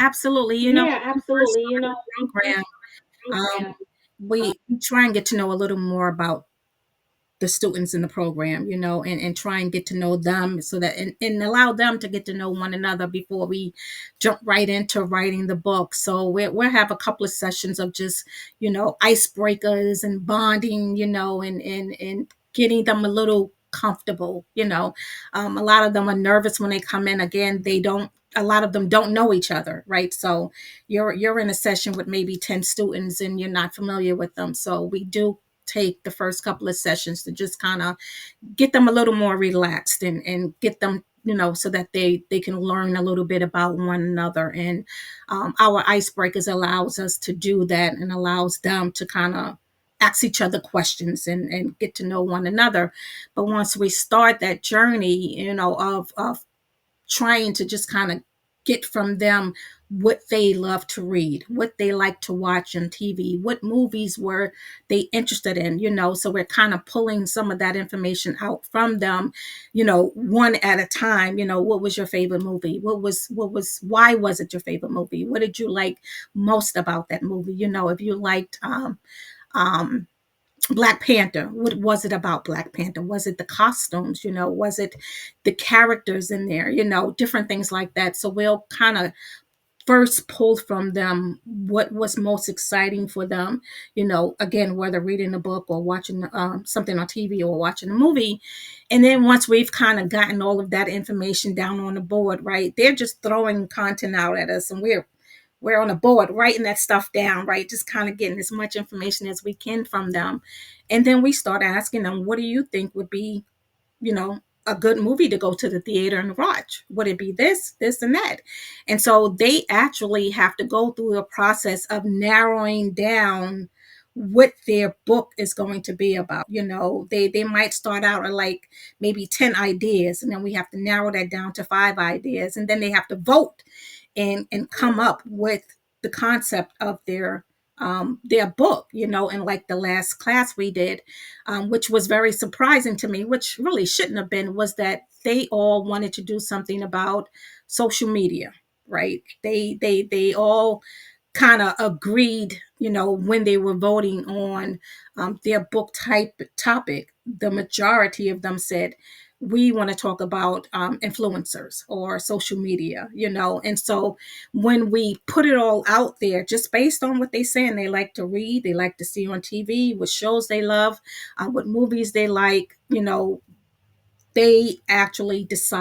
absolutely. Yeah, When we first absolutely. started the program, um, we try and get to know a little more about the students in the program, and try and get to know them so that and allow them to get to know one another before we jump right into writing the book. So we'll have a couple of sessions of just, icebreakers and bonding, and getting them a little comfortable. A lot of them are nervous when they come in. Again, a lot of them don't know each other, right? So you're in a session with maybe 10 students and you're not familiar with them. So we do take the first couple of sessions to just kind of get them a little more relaxed and get them, so that they can learn a little bit about one another. And our icebreakers allows us to do that and allows them to kind of ask each other questions and get to know one another. But once we start that journey, of trying to just kind of get from them what they love to read, what they like to watch on TV, what movies were they interested in, So we're kind of pulling some of that information out from them, one at a time. What was your favorite movie? Why was it your favorite movie? What did you like most about that movie? If you liked, um, Black Panther. What was it about Black Panther? Was it the costumes? Was it the characters in there? Different things like that. So we'll kind of first pull from them what was most exciting for them. Again, whether reading a book or watching something on TV or watching a movie. And then once we've kind of gotten all of that information down on the board, right? They're just throwing content out at us, and we're on a board writing that stuff down, right? Just kind of getting as much information as we can from them. And then we start asking them, what do you think would be, a good movie to go to the theater and watch? Would it be this, and that? And so they actually have to go through the process of narrowing down what their book is going to be about. They might start out at like maybe 10 ideas, and then we have to narrow that down to 5 ideas, and then they have to vote and come up with the concept of their book. And like the last class we did, which was very surprising to me, which really shouldn't have been, was that they all wanted to do something about social media, right? They all kind of agreed, when they were voting on their book type topic. The majority of them said, we want to talk about influencers or social media, And so when we put it all out there, just based on what they say, and they like to read, they like to see on TV, what shows they love, what movies they like, they actually decide